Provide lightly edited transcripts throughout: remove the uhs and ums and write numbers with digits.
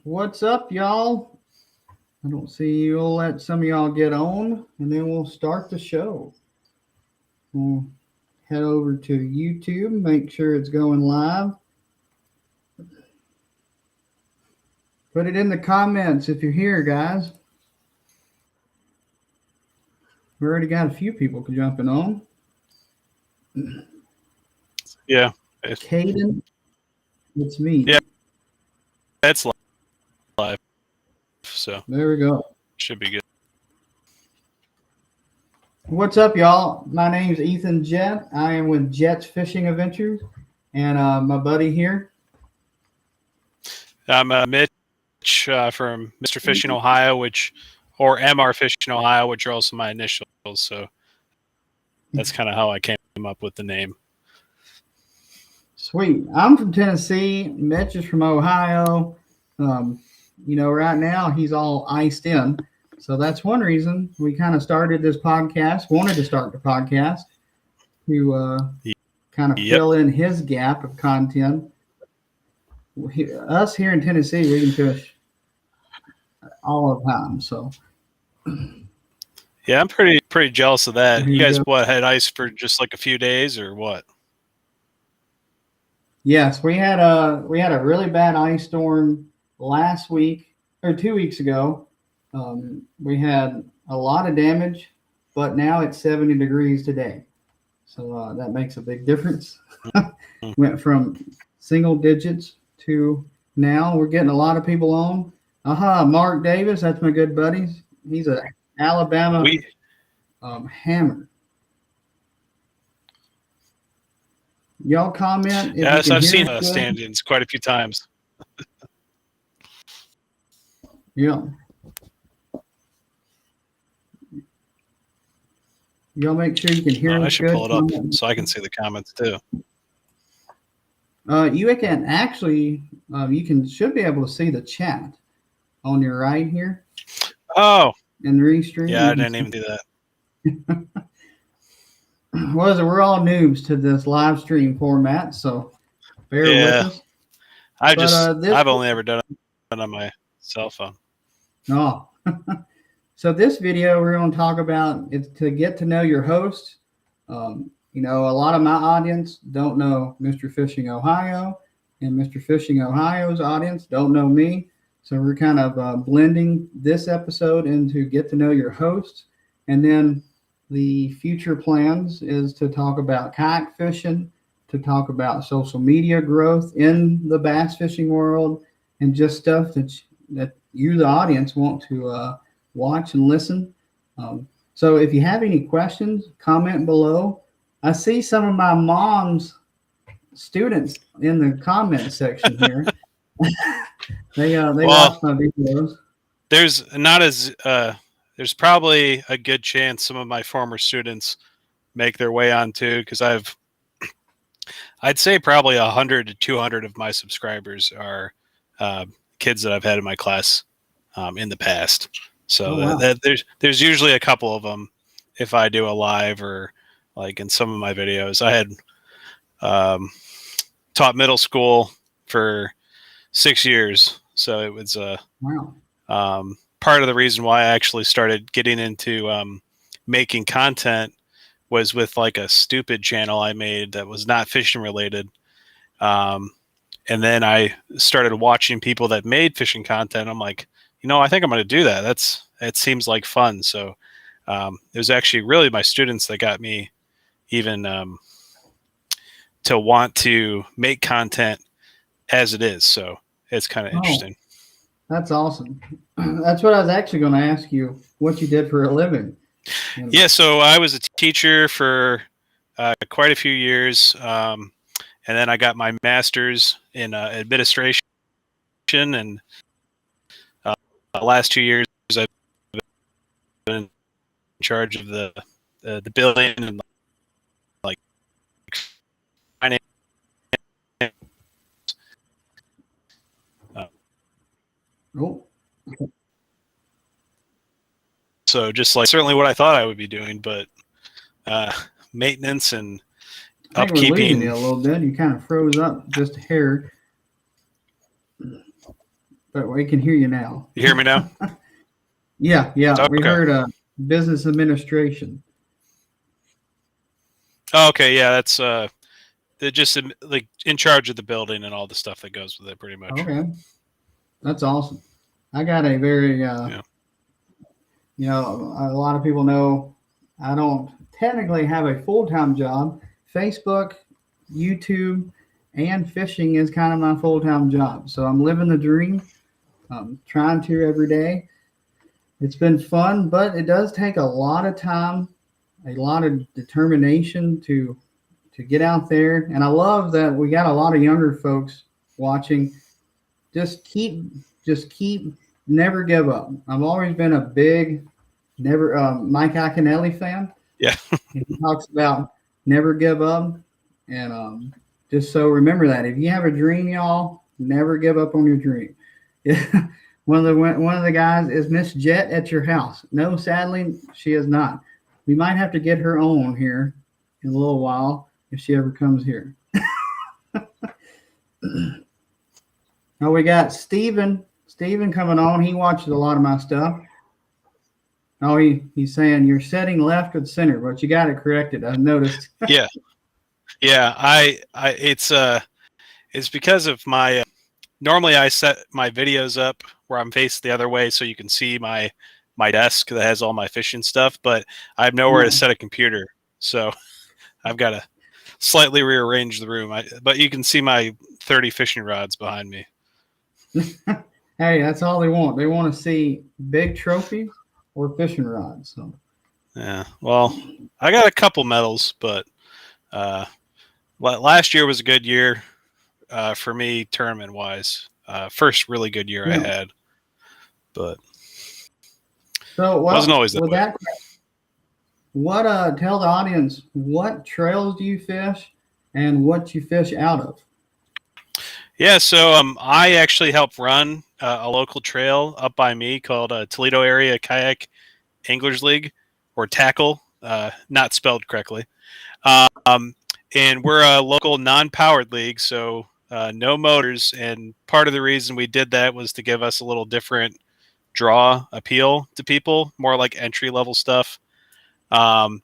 What's up, y'all? I don't see you. We'll let some of y'all get on, and then we'll start the show. We'll head over to YouTube, make sure it's going live. Put it in the comments if you're here, guys. We already got a few people jumping on. Yeah. Caden, it's me. Yeah. It's live. So there we go. Should be good. What's up, y'all? My name's Ethan Jett. I am with Jett's Fishing Adventures, and my buddy here. I'm Mitch from Mr. Fishing Ohio, or MR Fishing Ohio, which are also my initials. So that's kind of how I came up with the name. Sweet. I'm from Tennessee. Mitch is from Ohio. Right now he's all iced in. So that's one reason we kind of started this podcast, wanted to start the podcast to kind of fill in his gap of content. Us here in Tennessee, we can fish all the time. So yeah, I'm pretty jealous of that. You guys had ice for just like a few days or what? Yes, we had a really bad ice storm last week or 2 weeks ago. We had a lot of damage, but now it's 70 degrees today. So that makes a big difference. Went from single digits to now we're getting a lot of people on. Mark Davis, that's my good buddy. He's an Alabama hammer. Y'all comment. Yes, I've seen stand-ins quite a few times. Yeah. Y'all make sure you can hear us. I should pull it up so I can see the comments too. You can actually, should be able to see the chat on your right here. Oh. In the restream. Yeah, I didn't even do that. What is it? We're all noobs to this live stream format, so bear with us. I've only ever done it on my cell phone. Oh. So this video we're going to talk about is to get to know your host. A lot of my audience don't know Mr. Fishing Ohio, and Mr. Fishing Ohio's audience don't know me. So we're kind of blending this episode into get to know your host. And then the future plans is to talk about kayak fishing, to talk about social media growth in the bass fishing world, and just stuff that you, the audience, want to watch and listen. So if you have any questions, comment below. I see some of my mom's students in the comment section here. They watch my videos. There's probably a good chance some of my former students make their way on too, because I'd say probably 100 to 200 of my subscribers are kids that I've had in my class in the past. So there's usually a couple of them if I do a live or like in some of my videos. I had taught middle school for 6 years, so it was part of the reason why I actually started getting into making content was with like a stupid channel I made that was not fishing related. And then I started watching people that made fishing content. I'm like, I think I'm going to do that. It seems like fun. So it was actually really my students that got me even to want to make content as it is. So it's kind of interesting. That's awesome. That's what I was actually going to ask you, what you did for a living. Yeah, so I was a teacher for quite a few years. And then I got my master's in administration. And the last 2 years, I've been in charge of the billing and like finance. So just like certainly what I thought I would be doing, but maintenance and upkeeping. We're losing you a little bit. You kind of froze up just a hair. but we can hear you now. You hear me now? Yeah. We Okay. heard business administration. Oh, okay. Yeah, that's they're just like in charge of the building and all the stuff that goes with it, pretty much. Okay, that's awesome. I got a very Yeah. a lot of people know I don't technically have a full-time job. Facebook, YouTube, and fishing is kind of my full-time job. So I'm living the dream. I'm trying to every day. It's been fun, but it does take a lot of time, a lot of determination to get out there. And I love that we got a lot of younger folks watching. Just keep, never give up. I've always been a big Mike Iaconelli fan. Yeah. He talks about never give up, and just so remember that if you have a dream, y'all, never give up on your dream. One of the guys is Miss Jett at your house. No, sadly, she is not. We might have to get her on here in a little while if she ever comes here. Now we got Steven coming on. He watches a lot of my stuff. Oh, he's saying you're setting left of center, but you got it corrected. I've noticed. Yeah. It's because of my. Normally, I set my videos up where I'm faced the other way, so you can see my desk that has all my fishing stuff. But I have nowhere to set a computer, so I've got to slightly rearrange the room. But you can see my 30 fishing rods behind me. Hey, that's all they want. They want to see big trophies or fishing rods. So. Yeah, well, I got a couple medals, but last year was a good year for me tournament wise. First really good year I had, but so wasn't always that way. Tell the audience what trails do you fish and what you fish out of? Yeah, so I actually helped run a local trail up by me called Toledo Area Kayak Anglers League, or Tackle, not spelled correctly. And we're a local non-powered league, so no motors. And part of the reason we did that was to give us a little different draw appeal to people, more like entry-level stuff. And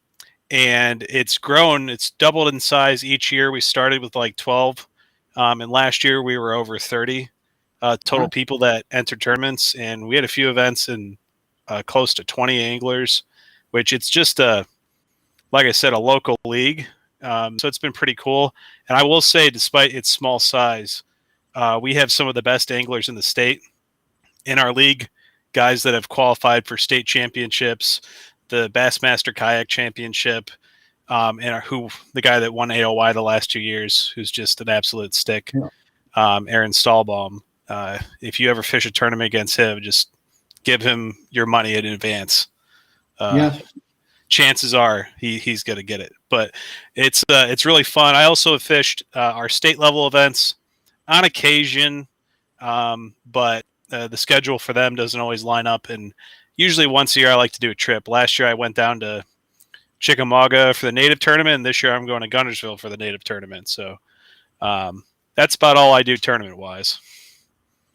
it's grown. It's doubled in size each year. We started with like 12. And last year we were over 30 total people that entered tournaments, and we had a few events and close to 20 anglers, which it's just like I said, a local league. So it's been pretty cool. And I will say, despite its small size, we have some of the best anglers in the state in our league, guys that have qualified for state championships, the Bassmaster Kayak Championship, and the guy that won AOY the last 2 years, who's just an absolute stick, Aaron Stahlbaum. If you ever fish a tournament against him, just give him your money in advance. Chances are he's going to get it. But it's really fun. I also have fished our state level events on occasion, but the schedule for them doesn't always line up. And usually once a year I like to do a trip. Last year I went down to Chickamauga for the native tournament, and this year I'm going to Guntersville for the native tournament. So that's about all I do tournament wise.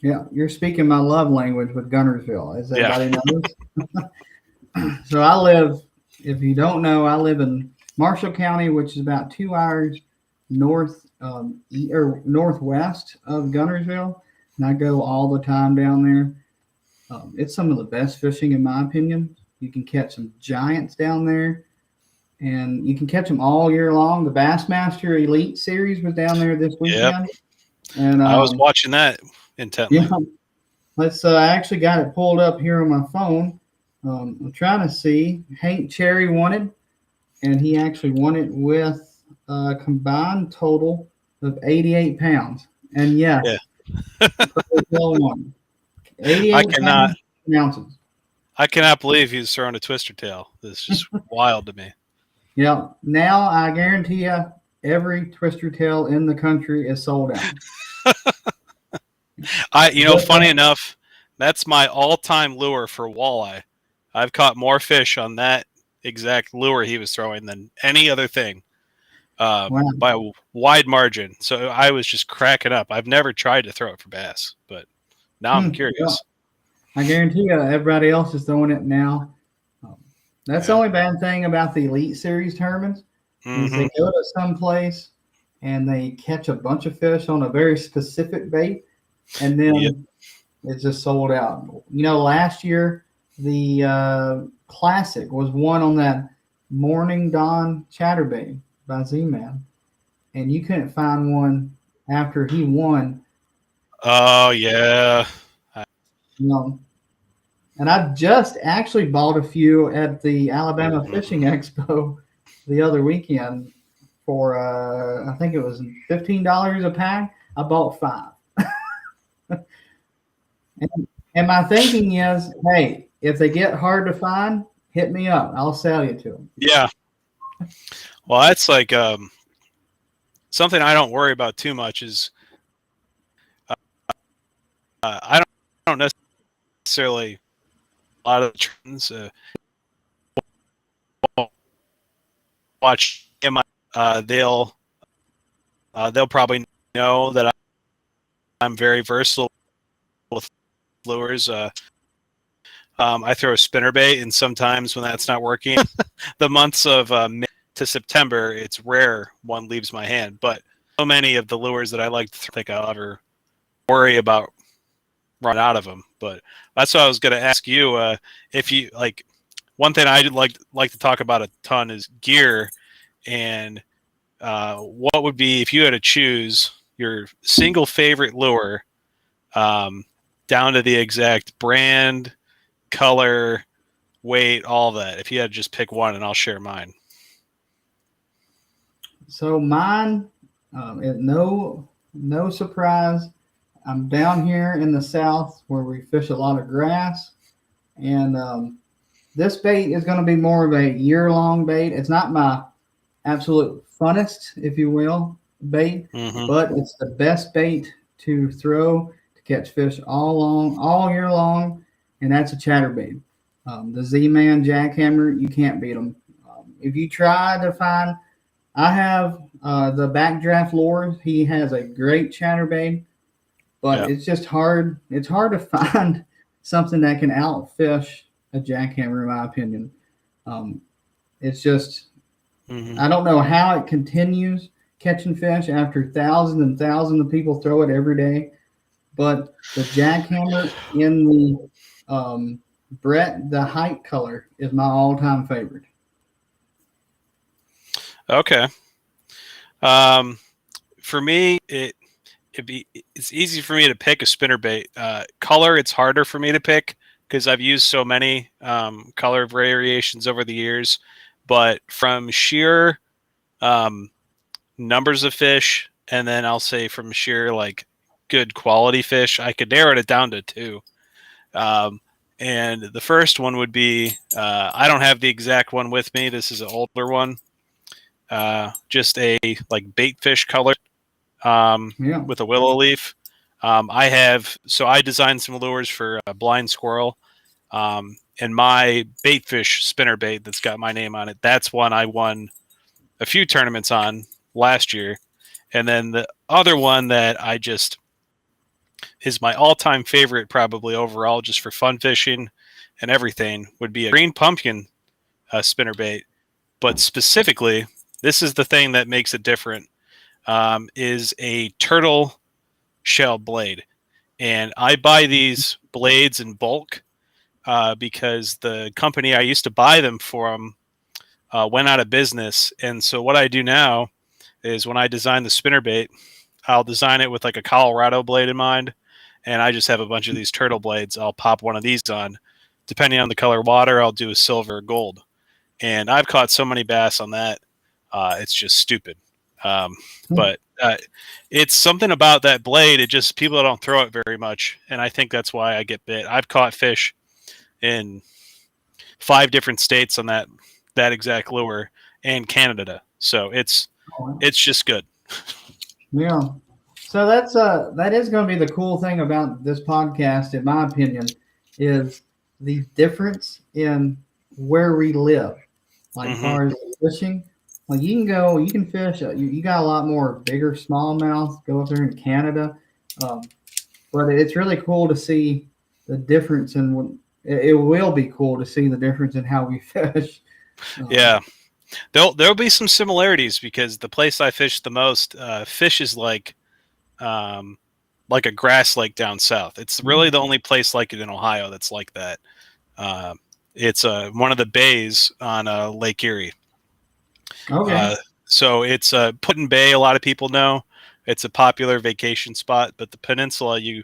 Yeah, you're speaking my love language with Guntersville, as everybody knows. So I live, if you don't know, I live in Marshall County, which is about 2 hours northwest of Guntersville, and I go all the time down there. It's some of the best fishing, in my opinion. You can catch some giants down there, and you can catch them all year long. The Bassmaster Elite Series was down there this weekend. Yep. And I was watching that intently. Yeah, I actually got it pulled up here on my phone. I'm trying to see. Hank Cherry won it, and he actually won it with a combined total of 88 pounds. And yes, won. 88 ounces. I cannot believe he's throwing a twister tail. This is just wild to me. Yeah. Now I guarantee you, every twister tail in the country is sold out. Funny enough, that's my all-time lure for walleye. I've caught more fish on that exact lure he was throwing than any other thing, by a wide margin. So I was just cracking up. I've never tried to throw it for bass, but Now I'm curious. Yeah. I guarantee you, everybody else is throwing it now. That's the only bad thing about the Elite Series tournaments is they go to some place and they catch a bunch of fish on a very specific bait, and then it's just sold out. You know, last year the Classic was won on that Morning Dawn chatterbait by Z-Man, and you couldn't find one after he won. Oh yeah. No. And I just actually bought a few at the Alabama Fishing Expo the other weekend for I think it was $15 a pack. I bought 5. and my thinking is, hey, if they get hard to find, hit me up. I'll sell you to them. Yeah. Well, that's like something I don't worry about too much is I don't necessarily a lot of the trends watch they'll probably know that I'm very versatile with lures. I throw a spinnerbait, and sometimes when that's not working, the months of May to September, it's rare one leaves my hand. But so many of the lures that I like to think I'll ever worry about run out of them. But that's what I was going to ask you. If you like, one thing I'd like to talk about a ton is gear, and what would be if you had to choose your single favorite lure, down to the exact brand, color, weight, all that. If you had to just pick one, and I'll share mine. So mine, no surprise. I'm down here in the South where we fish a lot of grass, and this bait is going to be more of a year-long bait. It's not my absolute funnest, if you will, bait, but it's the best bait to throw to catch fish all year long, and that's a chatterbait. The Z-Man jackhammer, you can't beat them. If you try to find, I have the Backdraft Lure. He has a great chatterbait, but it's just hard. It's hard to find something that can outfish a jackhammer, in my opinion. It's just, I don't know how it continues catching fish after thousands and thousands of people throw it every day. But the jackhammer in the Brett, the height color, is my all-time favorite. Okay. For me, it's easy for me to pick a spinnerbait. Color, it's harder for me to pick because I've used so many color variations over the years. But from sheer numbers of fish, and then I'll say from sheer like good quality fish, I could narrow it down to 2. And the first one would be, I don't have the exact one with me. This is an older one. Just a like bait fish color with a willow leaf. I designed some lures for a blind squirrel. And my bait fish spinnerbait that's got my name on it, that's one I won a few tournaments on last year. And then the other one that I just is my all-time favorite probably overall just for fun fishing and everything would be a green pumpkin spinnerbait. But specifically, this is the thing that makes it different, is a turtle shell blade. And I buy these blades in bulk because the company I used to buy them from went out of business. And so what I do now is when I design the spinnerbait, I'll design it with like a Colorado blade in mind. And I just have a bunch of these turtle blades. I'll pop one of these on. Depending on the color water, I'll do a silver or gold. And I've caught so many bass on that. It's just stupid. But it's something about that blade. It just, people don't throw it very much. And I think that's why I get bit. I've caught fish in 5 different states on that exact lure and Canada. So it's just good. Yeah. So that is going to be the cool thing about this podcast, in my opinion, is the difference in where we live. Like as far as fishing, like you can fish. You got a lot more bigger smallmouth. Go up there in Canada. but it's really cool to see the difference in. It will be cool to see the difference in how we fish. Yeah, there'll be some similarities because the place I fish the most fishes um, like a grass lake down south. It's really the only place like it in Ohio that's like that. Uh, it's one of the bays on Lake Erie. Okay. So it's Put-in Bay. A lot of people know it's a popular vacation spot, but the peninsula you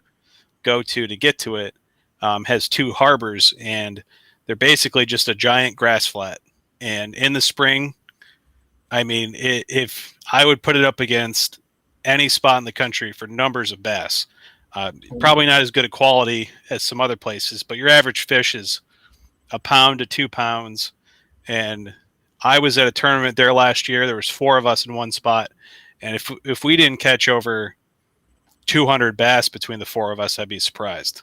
go to get to it has two harbors, and they're basically just a giant grass flat. And in the spring, I mean, if I would put it up against any spot in the country for numbers of bass, probably not as good a quality as some other places, but your average fish is a pound to 2 pounds. And I was at a tournament there last year. There was 4 of us in one spot, and if we didn't catch over 200 bass between the 4 of us, I'd be surprised.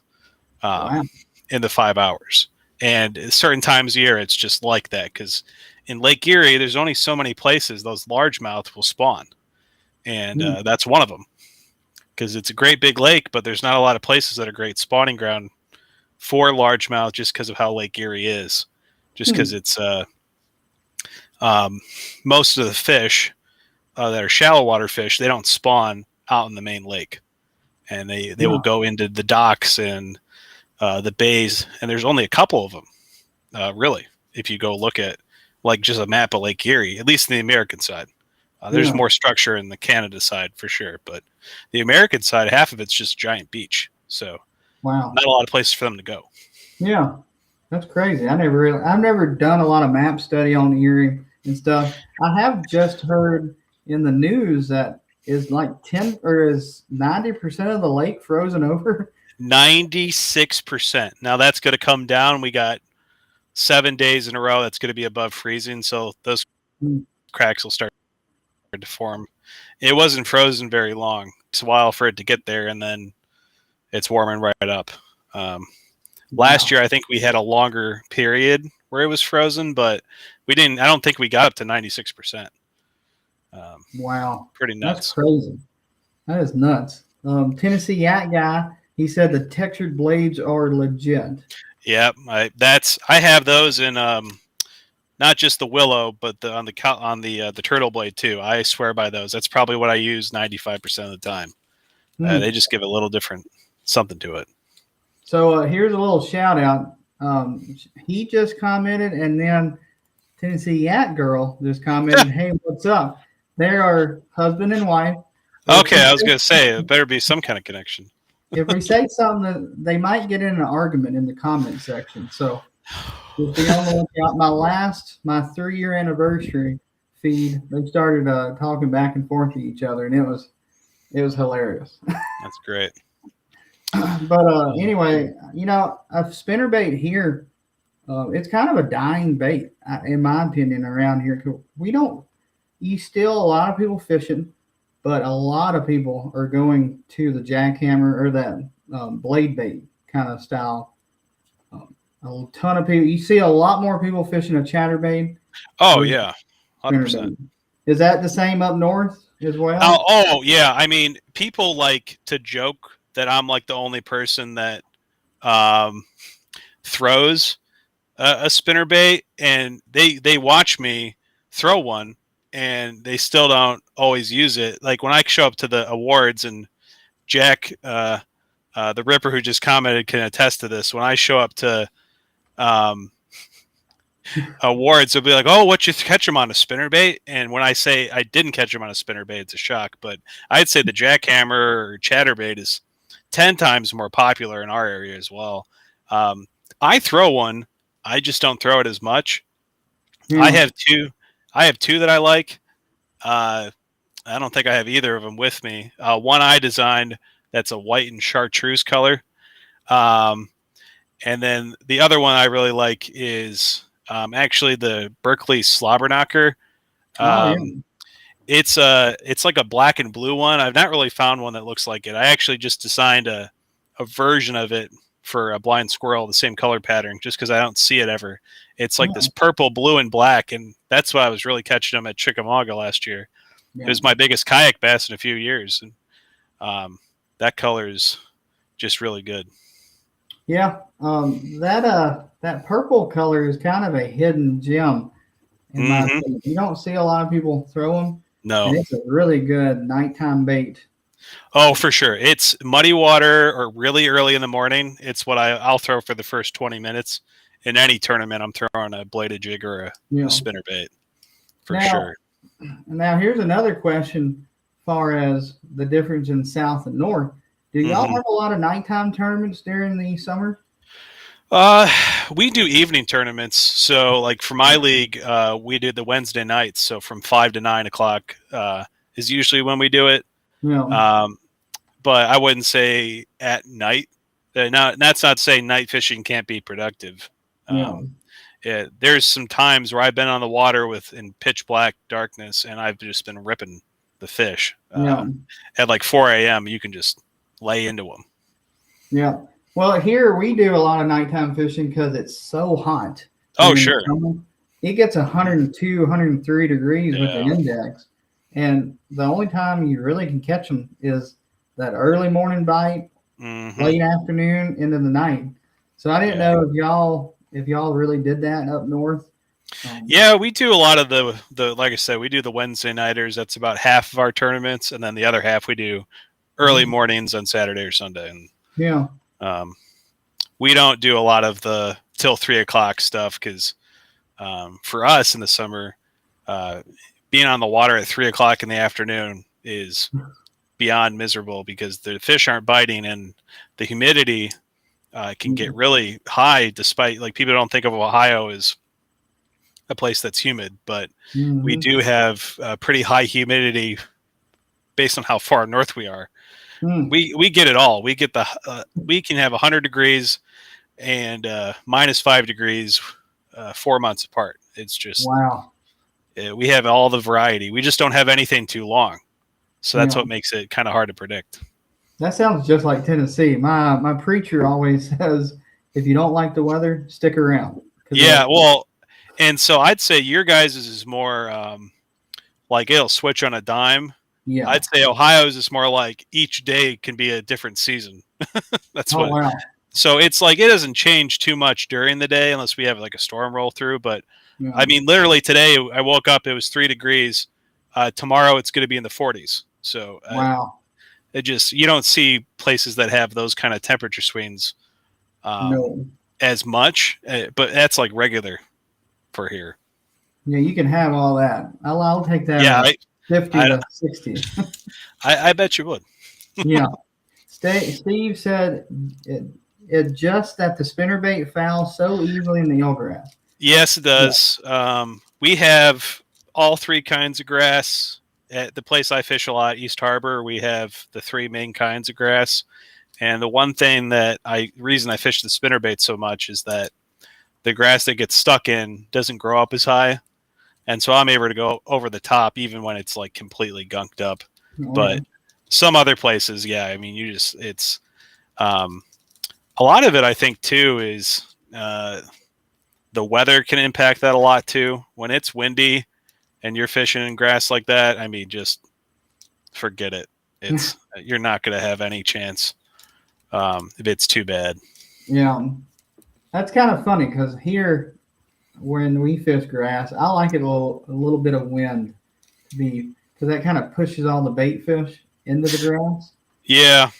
Wow. In the 5 hours. And at certain times of year, it's just like that because in Lake Erie, there's only so many places those largemouth will spawn, and that's one of them because it's a great big lake, but there's not a lot of places that are great spawning ground for largemouth just because of how Lake Erie is. Just because it's most of the fish that are shallow water fish, they don't spawn out in the main lake, and they will go into the docks and the bays, and there's only a couple of them, really. If you go look at like just a map of Lake Erie, at least in the American side, there's more structure in the Canada side for sure, but the American side, half of it's just giant beach, so not a lot of places for them to go. Yeah, that's crazy. I've never done a lot of map study on Erie and stuff. I have just heard in the news that is like 10 or is 90% of the lake frozen over. 96%. Now that's going to come down. We got 7 days in a row that's going to be above freezing, so those cracks will start to form. It wasn't frozen very long. It's a while for it to get there, and then it's warming right up. Last year, I think we had a longer period where it was frozen, but we didn't. I don't think we got up to 96%. Wow, pretty nuts. That's crazy. That is nuts. Tennessee Yak Guy, he said the textured blades are legit. Yep, I have those in not just the willow, but on the turtle blade too. I swear by those. That's probably what I use 95% of the time. They just give a little different something to it. So here's a little shout out. He just commented, and then Tennessee Yak Girl just commented, "Hey, what's up?" They are husband and wife. Okay, I was going to say it better be some kind of connection. If we say something, they might get in an argument in the comment section. So just be on the lookout. My 3-year anniversary feed, they started talking back and forth to each other, and it was hilarious. That's great. But anyway, a spinnerbait here, it's kind of a dying bait, in my opinion, around here. You still a lot of people fishing, but a lot of people are going to the jackhammer or that blade bait kind of style. A ton of people. You see a lot more people fishing a chatterbait. Oh yeah, 100%. Is that the same up north as well? Oh yeah. I mean, people like to joke that I'm like the only person that throws a spinnerbait, and they watch me throw one, and they still don't always use it. Like when I show up to the awards, and Jack, the Ripper who just commented, can attest to this. When I show up to awards, they'll be like, "Oh, what you catch them on a spinnerbait?" And when I say I didn't catch them on a spinnerbait, it's a shock. But I'd say the jackhammer or chatterbait is 10 times more popular in our area as well. I throw one. I just don't throw it as much. I have two that I like. I don't think I have either of them with me. One I designed that's a white and chartreuse color. And then the other one I really like is actually the Berkeley Slobberknocker. It's like a black and blue one. I've not really found one that looks like it. I actually just designed a version of it for a blind squirrel, the same color pattern, just because I don't see it ever. It's like this purple, blue, and black, and that's why I was really catching them at Chickamauga last year. Yeah. It was my biggest kayak bass in a few years, and that color is just really good. Yeah, that purple color is kind of a hidden gem in my opinion. You don't see a lot of people throw them. No. And it's a really good nighttime bait. Oh, for sure. It's muddy water or really early in the morning. It's what I'll throw for the first 20 minutes. In any tournament, I'm throwing a bladed jig or a spinnerbait for sure. Now, here's another question as far as the difference in South and North. Do y'all have a lot of nighttime tournaments during the summer? We do evening tournaments. So, like for my league, we do the Wednesday nights. So from 5 to 9 o'clock is usually when we do it. Yeah. But I wouldn't say at night. That's not saying night fishing can't be productive. There's some times where I've been on the water in pitch black darkness, and I've just been ripping the fish. At like 4 a.m., you can just lay into them. Yeah. Well, here we do a lot of nighttime fishing because it's so hot. Oh, sure. It gets 102, 103 degrees with the index. And the only time you really can catch them is that early morning bite, late afternoon into the night. So I didn't know if y'all really did that up north. Yeah, we do a lot of the like I said, we do the Wednesday nighters. That's about half of our tournaments, and then the other half we do early mornings on Saturday or Sunday. And, we don't do a lot of the till 3 o'clock stuff because for us in the summer, being on the water at 3 o'clock in the afternoon is beyond miserable because the fish aren't biting and the humidity can get really high. Despite like people don't think of Ohio as a place that's humid, but we do have pretty high humidity based on how far north we are. We get it all. We get we can have 100 degrees and -5 degrees 4 months apart. It's just we have all the variety. We just don't have anything too long, so that's what makes it kind of hard to predict. That sounds just like Tennessee. My preacher always says, if you don't like the weather, stick around. Yeah, well, and so I'd say your guys' is more like it'll switch on a dime. Yeah, I'd say Ohio's is more like each day can be a different season. That's what. Wow. So it's like it doesn't change too much during the day unless we have like a storm roll through. But I mean, literally today I woke up, it was 3 degrees. Tomorrow it's going to be in the 40s. So wow, it just you don't see places that have those kind of temperature swings as much, but that's like regular for here. Yeah, you can have all that. I'll take that. Yeah. 50 to 60. I bet you would. Yeah. Steve said it just that the spinnerbait fouls so easily in the eelgrass. Yes, it does. Yeah. We have all 3 kinds of grass. At the place I fish a lot, East Harbor, we have the 3 main kinds of grass. And the one thing reason I fish the spinnerbait so much is that the grass that gets stuck in doesn't grow up as high. And so I'm able to go over the top even when it's like completely gunked up. But some other places, I mean, it's a lot of it, I think, too, is the weather can impact that a lot, too. When it's windy and you're fishing in grass like that, I mean, just forget it. You're not going to have any chance if it's too bad. Yeah. That's kind of funny because here, when we fish grass, I like it a little bit of wind because that kind of pushes all the bait fish into the grass. Yeah.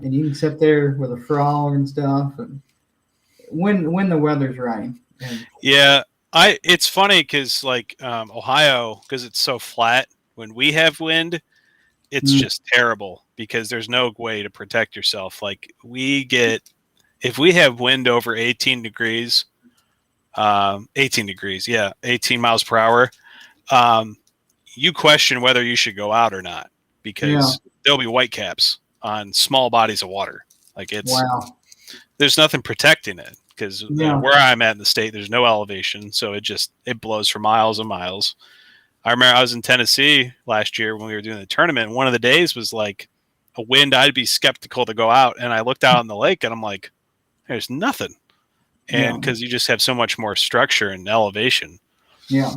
And you can sit there with a frog and stuff and when the weather's right. Yeah. It's funny because like Ohio, because it's so flat, when we have wind, it's just terrible because there's no way to protect yourself. Like if we have wind over 18 degrees, 18 degrees, 18 miles per hour, you question whether you should go out or not because there'll be whitecaps on small bodies of water. Like there's nothing protecting it because where I'm at in the state, there's no elevation. So it blows for miles and miles. I remember I was in Tennessee last year when we were doing the tournament. And one of the days was like a wind. I'd be skeptical to go out. And I looked out on the lake and I'm like, there's nothing. And because you just have so much more structure and elevation. Yeah.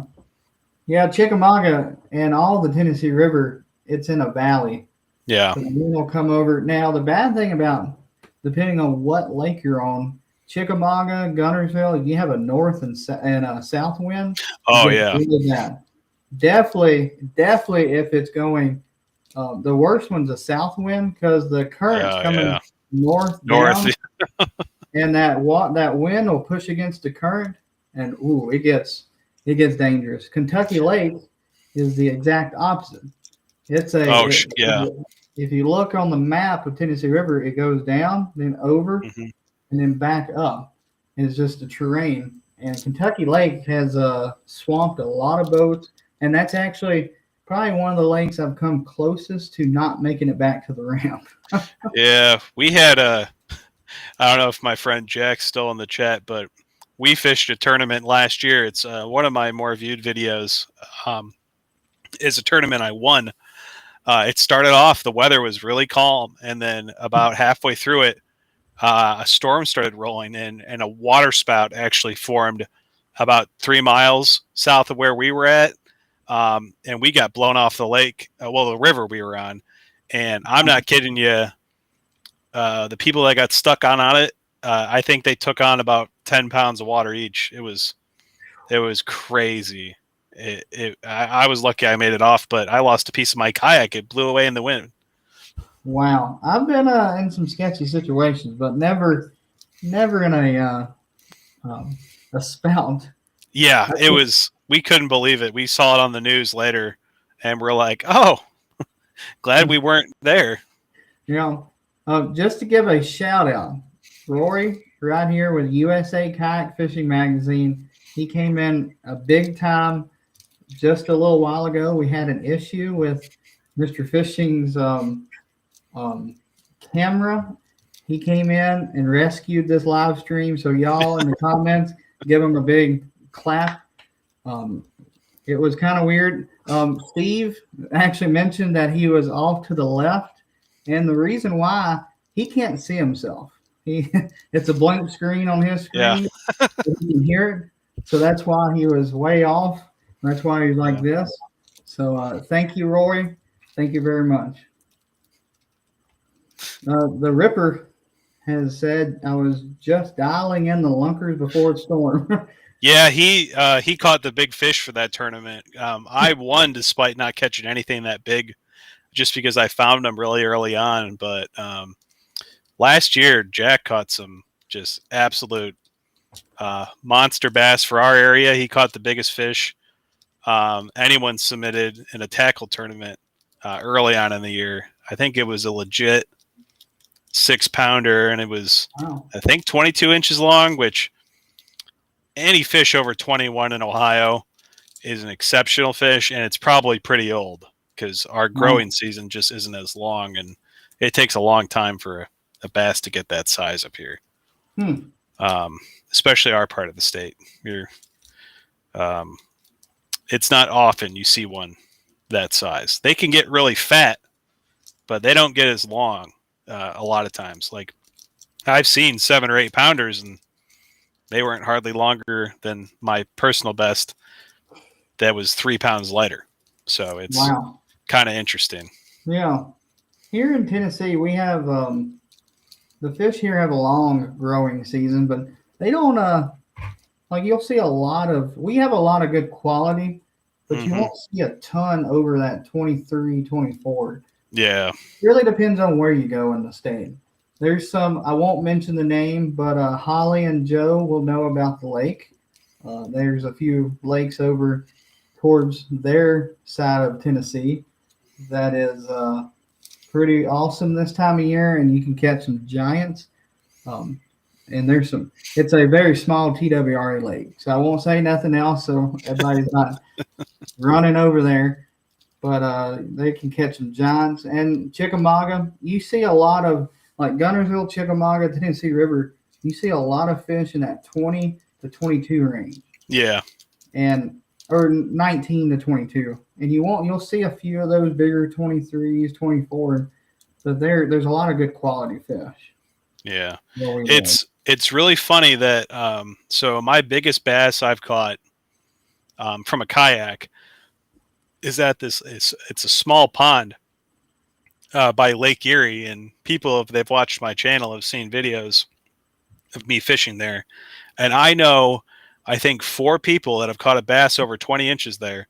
Yeah. Chickamauga and all the Tennessee River, it's in a valley. Yeah. So the wind will come over. Now, the bad thing about depending on what lake you're on. Chickamauga, Guntersville, you have a north and a south wind. Oh It gets yeah. really bad. Definitely, if it's going, the worst one's a south wind because the current's coming north North. down, and that wind will push against the current, and ooh, it gets dangerous. Kentucky Lake is the exact opposite. It's if you look on the map of Tennessee River, it goes down, then over, and then back up. And it's just the terrain. And Kentucky Lake has swamped a lot of boats, and that's actually probably one of the lakes I've come closest to not making it back to the ramp. Yeah, we had I don't know if my friend Jack's still in the chat, but we fished a tournament last year. It's one of my more viewed videos. Is a tournament I won. It started off, the weather was really calm, and then about halfway through it, a storm started rolling in, and a water spout actually formed about 3 miles south of where we were at. And we got blown off the lake, the river we were on. And I'm not kidding you. The people that got stuck on it, I think they took on about 10 pounds of water each. It was crazy. I was lucky I made it off, but I lost a piece of my kayak. It blew away in the wind. Wow. I've been in some sketchy situations, but never in a spout. Yeah, it was. We couldn't believe it. We saw it on the news later, and we're like, "Oh, glad we weren't there." Just to give a shout out, Rory, right here with USA Kayak Fishing Magazine. He came in a big time just a little while ago. We had an issue with Mr. Fishing's camera. He came in and rescued this live stream. So y'all in the comments, give him a big clap. It was kind of weird. Steve actually mentioned that he was off to the left, and the reason why, he can't see himself. It's a blank screen on his screen. Yeah. He can hear it, so that's why he was way off. That's why he's like this. So thank you, Rory. Thank you very much. The Ripper has said, I was just dialing in the lunkers before the storm. Yeah, he caught the big fish for that tournament. I won despite not catching anything that big, just because I found them really early on. But last year, Jack caught some just absolute monster bass for our area. He caught the biggest fish anyone submitted in a tackle tournament early on in the year. I think it was a legit 6-pounder, and it was, I think, 22 inches long, which any fish over 21 in Ohio is an exceptional fish, and it's probably pretty old because our growing season just isn't as long, and it takes a long time for a bass to get that size up here. Especially our part of the state. It's not often you see one that size. They can get really fat, but they don't get as long a lot of times. Like, I've seen 7 or 8 pounders, and they weren't hardly longer than my personal best that was 3 pounds lighter. So it's kind of interesting. Yeah. Here in Tennessee, we have the fish here have a long growing season, but they don't like, you'll see we have a lot of good quality, but you won't see a ton over that 23, 24. Yeah. It really depends on where you go in the state. There's some, I won't mention the name, but Holly and Joe will know about the lake. There's a few lakes over towards their side of Tennessee that is pretty awesome this time of year, and you can catch some giants. And it's a very small TWRA lake. So I won't say nothing else so everybody's not running over there. But they can catch some giants. And Chickamauga, you see a lot of, like Guntersville, Chickamauga, Tennessee River, you see a lot of fish in that 20 to 22 range. Yeah. Or 19 to 22. And you'll see a few of those bigger 23s, 24s. But there's a lot of good quality fish. Yeah. It's really funny that so my biggest bass I've caught from a kayak is at it's a small pond by Lake Erie, and people, if they've watched my channel, have seen videos of me fishing there. And I think 4 people that have caught a bass over 20 inches there.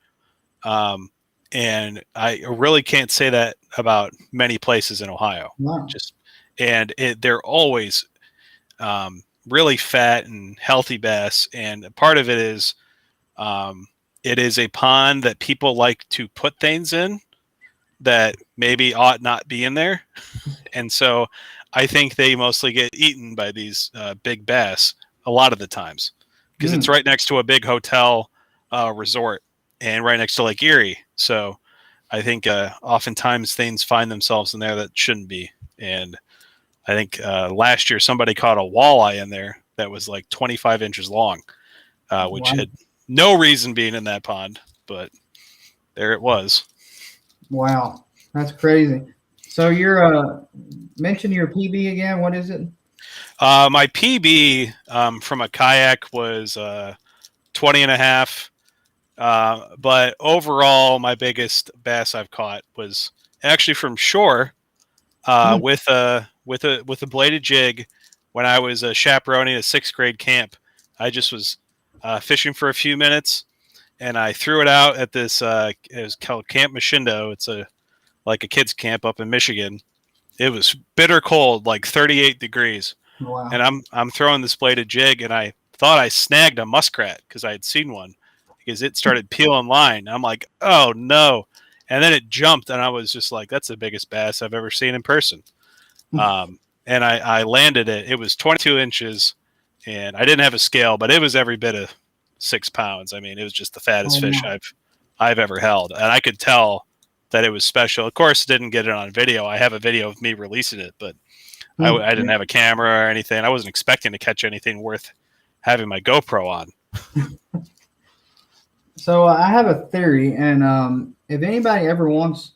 And I really can't say that about many places in Ohio. Wow. They're always really fat and healthy bass. And part of it is a pond that people like to put things in that maybe ought not be in there. And so I think they mostly get eaten by these big bass a lot of the times, because it's right next to a big hotel resort and right next to Lake Erie. So I think oftentimes things find themselves in there that shouldn't be. And I think last year somebody caught a walleye in there that was like 25 inches long, which had no reason being in that pond, but there it was. Wow, that's crazy. So you're mention your PB again. What is it? My PB from a kayak was 20 and a half. But overall, my biggest bass I've caught was actually from shore with a bladed jig. When I was chaperoning a 6th grade camp, I just was fishing for a few minutes, and I threw it out at this. It was called Camp Machindo. It's like a kids camp up in Michigan. It was bitter cold, like 38 degrees. Wow. And I'm throwing this bladed jig, and I thought I snagged a muskrat because I had seen one, because it started peeling line. I'm like, oh no. And then it jumped, and I was just like, that's the biggest bass I've ever seen in person. And I landed it. It was 22 inches, and I didn't have a scale, but it was every bit of 6 pounds. I mean, it was just the fattest fish I've ever held. And I could tell that it was special. Of course, didn't get it on video. I have a video of me releasing it, but I didn't have a camera or anything. I wasn't expecting to catch anything worth having my GoPro on. So I have a theory, and if anybody ever wants,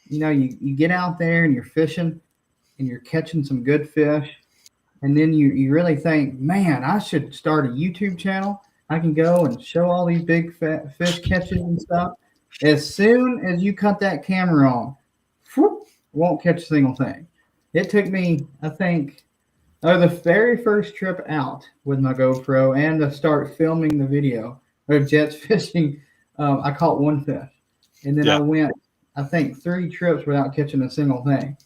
you get out there and you're fishing and you're catching some good fish, and then you really think, man, I should start a YouTube channel. I can go and show all these big fat fish catches and stuff. As soon as you cut that camera on, whoop, won't catch a single thing. It took me, I think, the very first trip out with my GoPro and to start filming the video of Jett's fishing, I caught 1 fish. And then I went, I think, 3 trips without catching a single thing.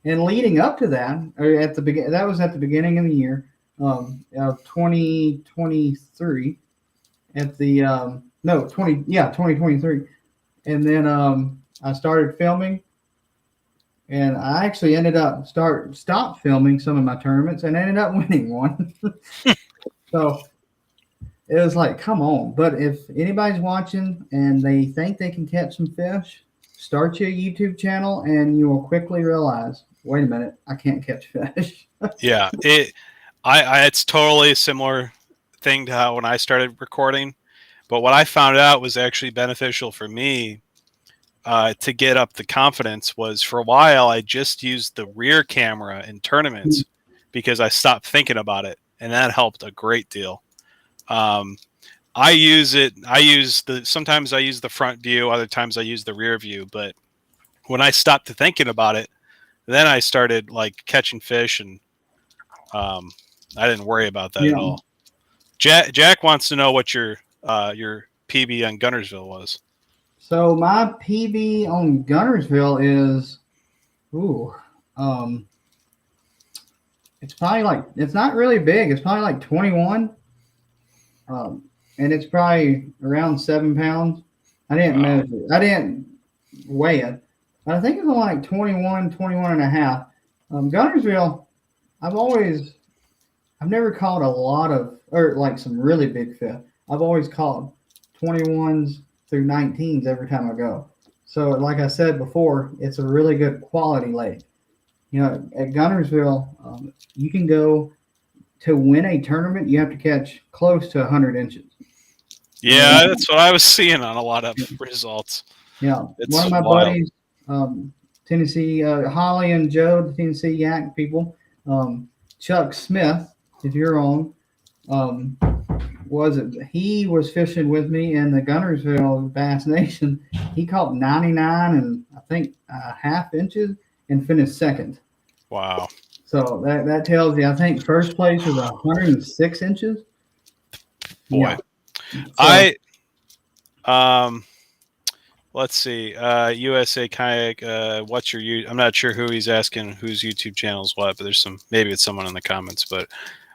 And leading up to that, or that was at the beginning of the year of 2023. At the 2023. And then I started filming, and I actually ended up stopped filming some of my tournaments and ended up winning one. So it was like, come on. But if anybody's watching and they think they can catch some fish, start your YouTube channel and you will quickly realize, wait a minute, I can't catch fish. Yeah, it's totally a similar thing to how when I started recording. But what I found out was actually beneficial for me to get up the confidence was, for a while I just used the rear camera in tournaments because I stopped thinking about it, and that helped a great deal. Sometimes I use the front view, other times I use the rear view, but when I stopped thinking about it, then I started like catching fish, and I didn't worry about that at all. Jack wants to know what your PB on Gunnersville was. So my PB on Gunnersville is, it's probably it's not really big. It's probably like 21. And it's probably around 7 pounds. I didn't measure it. I didn't weigh it. But I think it's like 21 and a half. Gunnersville, I've never caught a lot of, or like some really big fish. I've always caught 21s through 19s every time I go. So like I said before, it's a really good quality lake. At Gunnersville, you can go to win a tournament. You have to catch close to 100 inches. Yeah, that's what I was seeing on a lot of results. Yeah. One of my buddies, Tennessee, Holly and Joe, the Tennessee Yak people, Chuck Smith, if you're on, he was fishing with me in the Gunnersville Bass Nation. He caught 99 and I think half inches, and finished second. Wow. So that tells you, I think first place was 106 inches. Boy. Yeah. So, Let's see. USA Kayak. What's your? I'm not sure who he's asking. Whose YouTube channel is what? But there's some. Maybe it's someone in the comments. But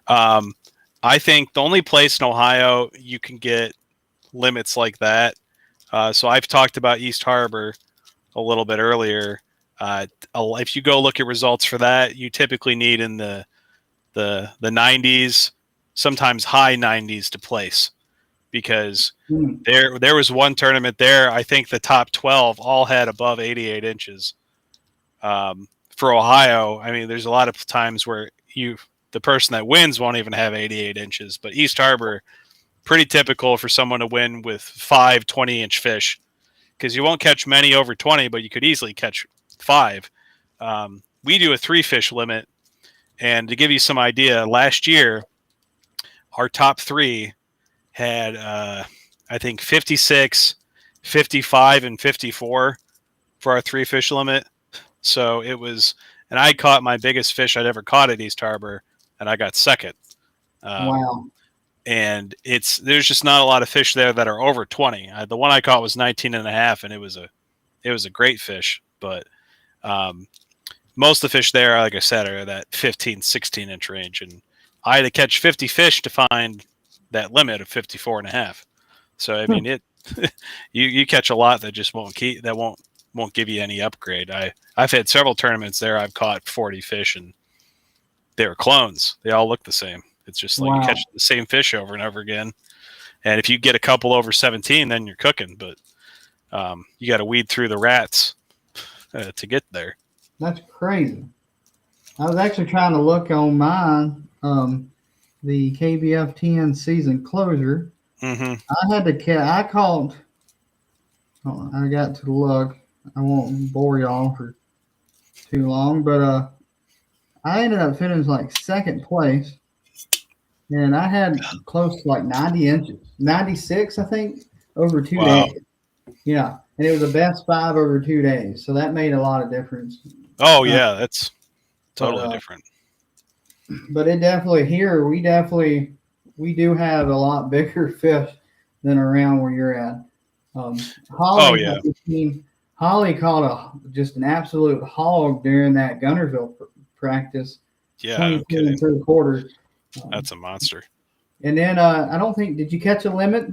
I think the only place in Ohio you can get limits like that. So I've talked about East Harbor a little bit earlier. If you go look at results for that, you typically need in the 90s, sometimes high 90s to place. Because there was one tournament there, I think the top 12 all had above 88 inches. For Ohio, I mean, there's a lot of times where the person that wins won't even have 88 inches. But East Harbor, pretty typical for someone to win with 5 20-inch fish, because you won't catch many over 20, but you could easily catch 5. We do a 3-fish limit. And to give you some idea, last year, our top 3 had I think 56, 55, and 54 for our 3-fish limit. So it was, and I caught my biggest fish I'd ever caught at East Harbor, and I got second. wow. And there's just not a lot of fish there that are over 20. The one I caught was 19 and a half, and it was a great fish. But most of the fish there, like I said, are that 15, 16-inch range. And I had to catch 50 fish to find that limit of 54 and a half. So I mean, you catch a lot that just won't give you any upgrade. I've had several tournaments there. I've caught 40 fish, and they were clones. They all look the same. It's just like you catch the same fish over and over again. And if you get a couple over 17, then you're cooking. But you got to weed through the rats to get there. That's crazy. I was actually trying to look on mine. The KBF 10 season closure. Mm-hmm. I had to I caught. Oh, I got to look. I won't bore y'all for too long, but I ended up finishing like second place, and I had close to like 90 inches, 96, I think, over 2 days. Yeah, and it was the best 5 over 2 days, so that made a lot of difference. Oh yeah, that's totally different. But it definitely we do have a lot bigger fish than around where you're at. Holly caught just an absolute hog during that Gunnersville practice. Yeah, no kidding. 3/4. That's a monster. And then I don't think, did you catch a limit?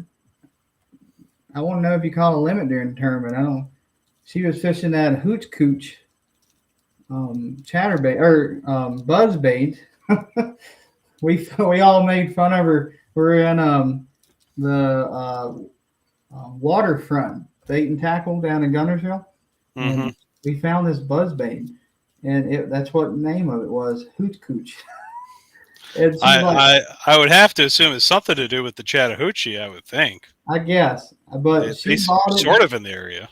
I want to know if you caught a limit during the tournament. She was fishing that hooch cooch chatterbait or buzzbait. We all made fun of her. We're in the waterfront bait and tackle down in Gunnersville. Mm-hmm. And we found this buzzbait, and that's what the name of it was, hooch cooch. I would have to assume it's something to do with the Chattahoochee, I would think. I guess, but she bought it. Sort of in the area.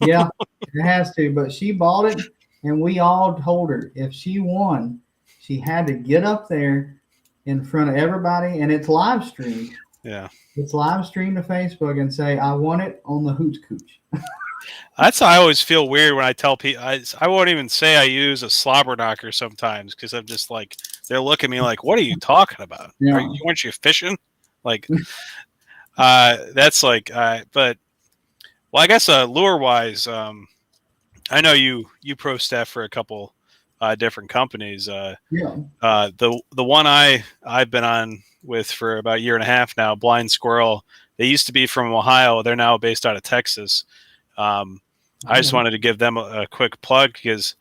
Yeah, it has to. But she bought it, and we all told her if she won, she had to get up there in front of everybody, and it's live streamed. Yeah. It's live streamed to Facebook and say, I want it on the hooch cooch. That's how I always feel weird when I tell people. I won't even say I use a slobber knocker sometimes, because I'm just like, they're looking at me like, what are you talking about? Yeah. Weren't you fishing? Like, that's like, but, well, I guess lure wise, I know you pro staff for a couple different companies. Yeah. The one I've been on with for about a year and a half now, Blind Squirrel. They used to be from Ohio. They're now based out of Texas. I just wanted to give them a quick plug, because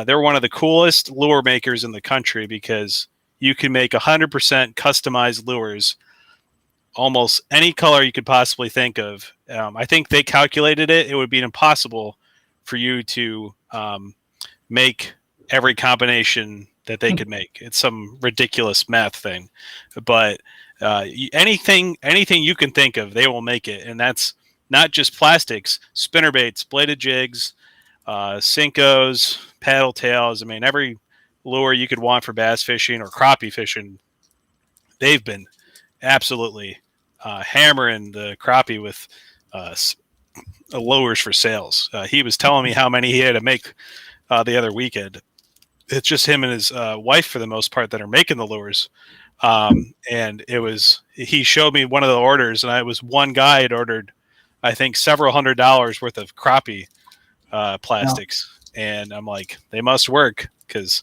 they're one of the coolest lure makers in the country, because you can make 100% customized lures, almost any color you could possibly think of. I think they calculated it. It would be impossible for you to make every combination that they could make. It's some ridiculous math thing, but anything you can think of, they will make it. And that's not just plastics, spinnerbaits, bladed jigs, Sinkos, paddle tails. I mean, every lure you could want for bass fishing or crappie fishing, they've been absolutely hammering the crappie with lures for sales. He was telling me how many he had to make the other weekend. It's just him and his wife for the most part that are making the lures. And he showed me one of the orders, and I was one guy had ordered, I think, several $100s worth of crappie plastics. And I'm like, they must work because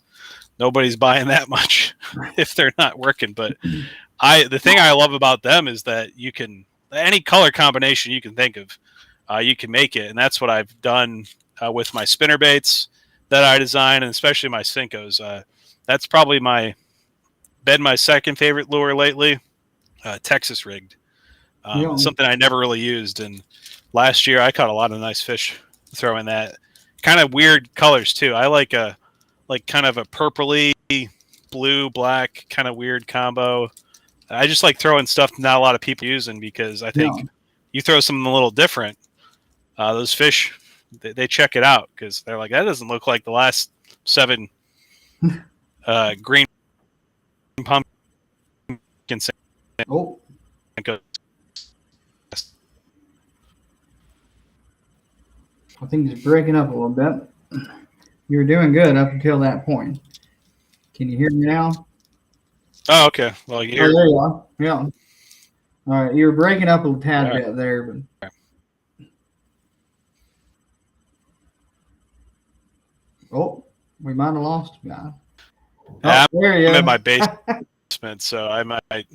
nobody's buying that much if they're not working. But the thing I love about them is that you can, any color combination you can think of, you can make it. And that's what I've done with my spinner baits that I design, and especially my Syncos. That's probably been my second favorite lure lately, Texas rigged. Something I never really used. And last year I caught a lot of nice fish throwing that. Kind of weird colors too. I like kind of a purpley, blue, black, kind of weird combo. I just like throwing stuff not a lot of people using, because I think you throw something a little different, those fish, they check it out, because they're like, that doesn't look like the last 7 green pumpkin. Oh. I think it's breaking up a little bit. You were doing good up until that point. Can you hear me now? Oh, okay. Well, there you are. Yeah. All right. You were breaking up a tad bit there, but. Oh, we might have lost a guy. Yeah, there you I'm in my basement, so I might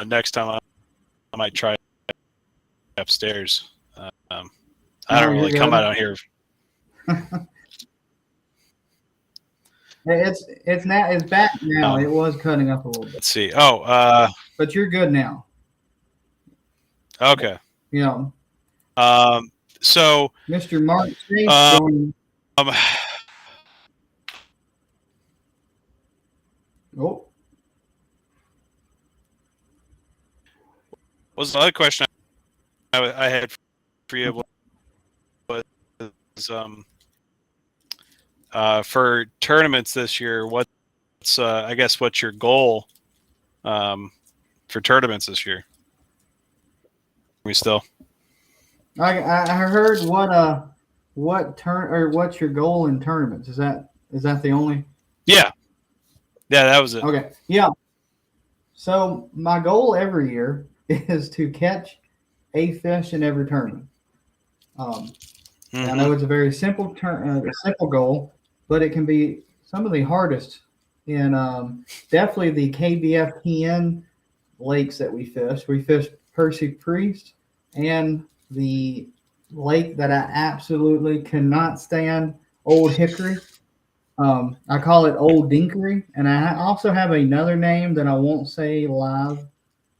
next time I might try upstairs. I don't really come out here. It's back now. It was cutting up a little bit. Let's see. But you're good now. Okay. Yeah. So Mr. Mark Oh. Was the other question I had for you was for tournaments this year, what's I guess what's your goal for tournaments this year? We still? I heard what's your goal in tournaments? Is that the only? Yeah, that was it. Okay, yeah. So my goal every year is to catch a fish in every tournament. I know it's a very simple simple goal, but it can be some of the hardest in definitely the KBF lakes that we fish. We fish Percy Priest and the lake that I absolutely cannot stand, Old Hickory. I call it Old Dinkery, and I also have another name that I won't say live.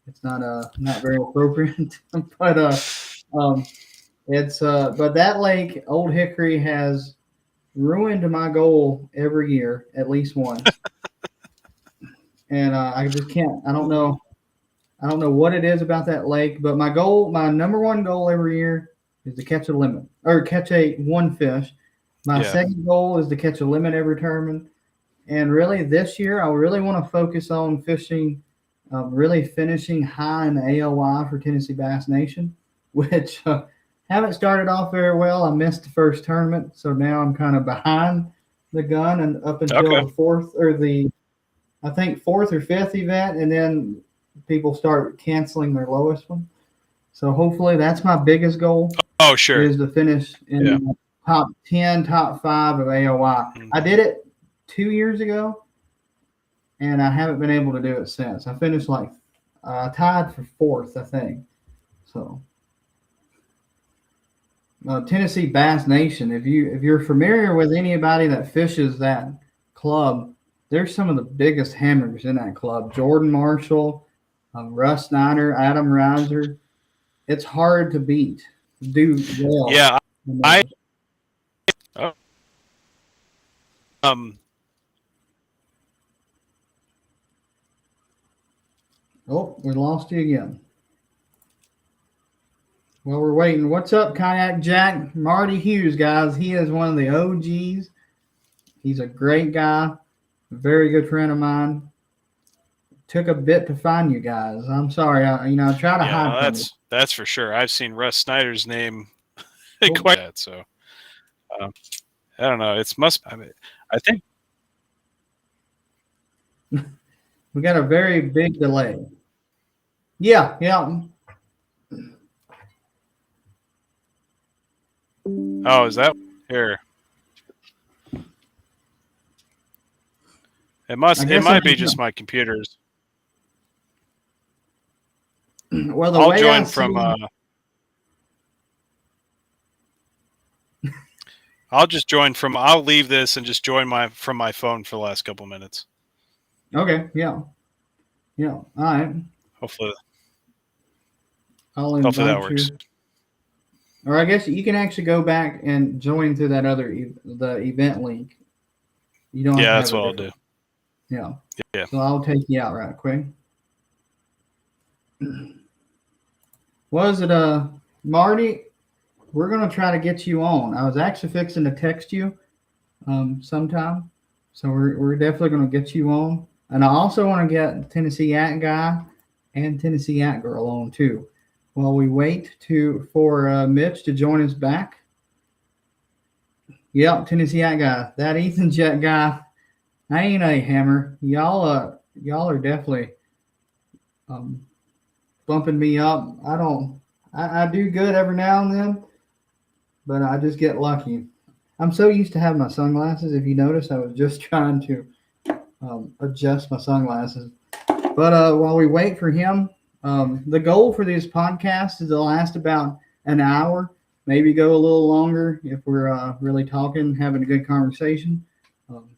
It's not very appropriate, but but that lake, Old Hickory, has ruined my goal every year, at least once. And I just can't. I don't know what it is about that lake, but my number one goal every year is to catch a limit or catch one fish. My second goal is to catch a limit every tournament. And really this year, I really want to focus on fishing, really finishing high in the AOI for Tennessee Bass Nation, which haven't started off very well. I missed the first tournament, so now I'm kind of behind the gun and up until the fourth or fifth event, and then people start canceling their lowest one. So hopefully that's my biggest goal. Oh, sure. Is to finish in the top 10, top 5 of AOI. I did it 2 years ago, and I haven't been able to do it since. I finished tied for 4th, I think. So Tennessee Bass Nation, if you're familiar with anybody that fishes that club, there's some of the biggest hammers in that club. Jordan Marshall, Russ Snyder, Adam Reiser. It's hard to beat. Do well. Yeah, Oh, we lost you again. Well, we're waiting. What's up, Kayak Jack? Marty Hughes, guys. He is one of the OGs. He's a great guy, a very good friend of mine. Took a bit to find you guys. I'm sorry. I try to hide. That's for sure. I've seen Russ Snyder's name quite that. So, I don't know. I think. We got a very big delay. Yeah, yeah. Oh, is that here? It might be just my computers. Well, the I'll way join from. I'll just join from. I'll leave this and just join from my phone for the last couple minutes. Okay. Yeah. Yeah. All right. Hopefully Hopefully that works. Or I guess you can actually go back and join through that the event link. You don't. Yeah, that's what I'll do. Yeah. Yeah. So I'll take you out right quick. Was it Marty? We're gonna try to get you on. I was actually fixing to text you sometime, so we're definitely gonna get you on. And I also want to get Tennessee Yak guy and Tennessee Yak girl on too. While we wait for Mitch to join us back. Yep, Tennessee Yak guy. That Ethan Jett guy. I ain't a hammer. Y'all are definitely bumping me up. I do good every now and then, but I just get lucky. I'm so used to having my sunglasses. If you notice, I was just trying to adjust my sunglasses. But while we wait for him, the goal for this podcast is to last about an hour, maybe go a little longer if we're really talking, having a good conversation.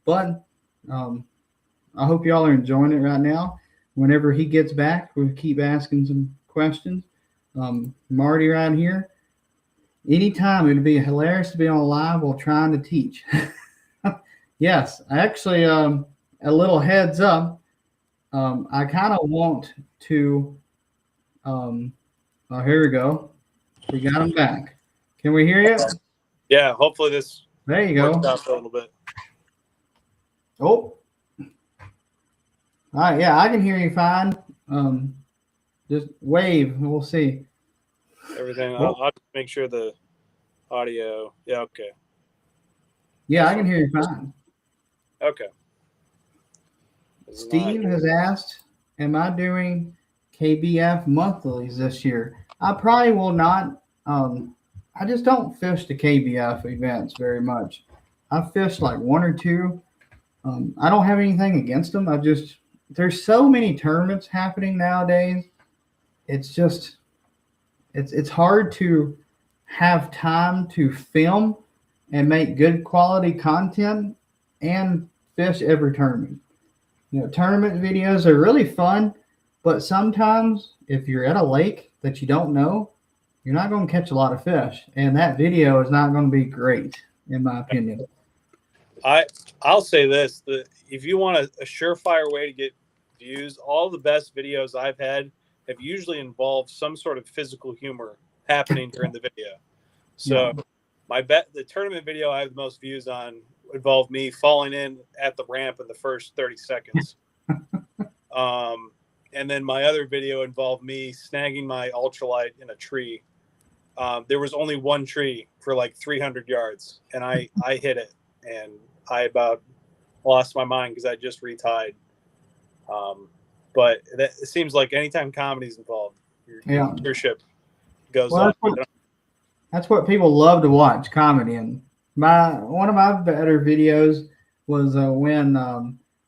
But I hope y'all are enjoying it right now. Whenever he gets back, we'll keep asking some questions. Marty right here. Anytime, it'd be hilarious to be on live while trying to teach. Yes, actually, a little heads up. I kind of want to. Oh, here we go. We got him back. Can we hear you? Yeah, hopefully this there you go. Works out for a little bit. Oh, all right. Yeah, I can hear you fine. Just wave, and we'll see. Everything. I'll just make sure the audio. Yeah. Okay. Yeah, I can hear you fine. Okay. Steve has asked, am I doing KBF monthlies this year? I probably will not. I just don't fish the KBF events very much. I fish like one or two. I don't have anything against them. There's so many tournaments happening nowadays. It's hard to have time to film and make good quality content and fish every tournament. Tournament videos are really fun, but sometimes if you're at a lake that you don't know, you're not going to catch a lot of fish, and that video is not going to be great, in my opinion. I'll say this: if you want a surefire way to get views, all the best videos I've had have usually involved some sort of physical humor happening during the video. So the tournament video I have the most views on involved me falling in at the ramp in the first 30 seconds. And then my other video involved me snagging my ultralight in a tree. There was only one tree for like 300 yards, and I hit it, and I about lost my mind because I just retied. But it seems like anytime comedy's involved, your viewership goes up. That's what people love to watch, comedy. And one of my better videos was when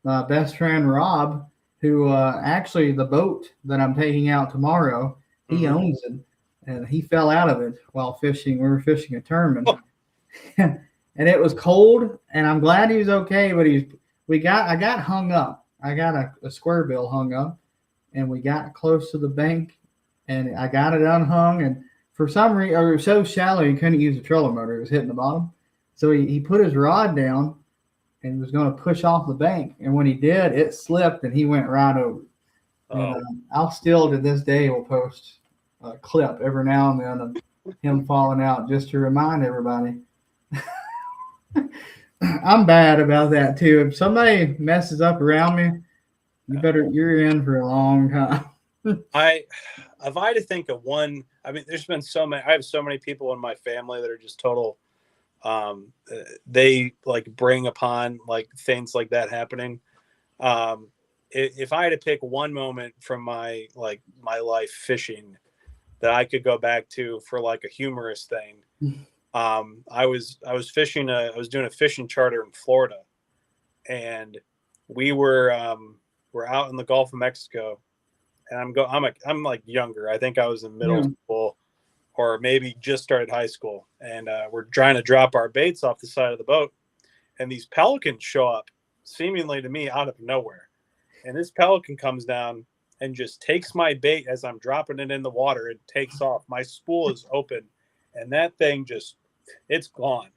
my best friend Rob, who actually the boat that I'm taking out tomorrow, he owns it, and he fell out of it while fishing. We were fishing a tournament, and it was cold. And I'm glad he was okay, but I got hung up. I got a square bill hung up, and we got close to the bank, and I got it unhung. And for some reason, it was so shallow, he couldn't use the trolling motor. It was hitting the bottom. So he put his rod down and was going to push off the bank. And when he did, it slipped and he went right over. And I'll still, to this day, will post a clip every now and then of him falling out just to remind everybody. I'm bad about that too. If somebody messes up around me, you're in for a long time. If I had to think of one, I mean, there's been so many. I have so many people in my family that are just total they like bring upon like things like that happening. If I had to pick one moment from my life fishing that I could go back to for like a humorous thing, I was fishing I was doing a fishing charter in Florida, and we're out in the Gulf of Mexico, and I'm like younger. I think I was in middle school or maybe just started high school, and we're trying to drop our baits off the side of the boat, and these pelicans show up seemingly to me out of nowhere. And this pelican comes down and just takes my bait as I'm dropping it in the water and takes off. My spool is open, and that thing it's gone.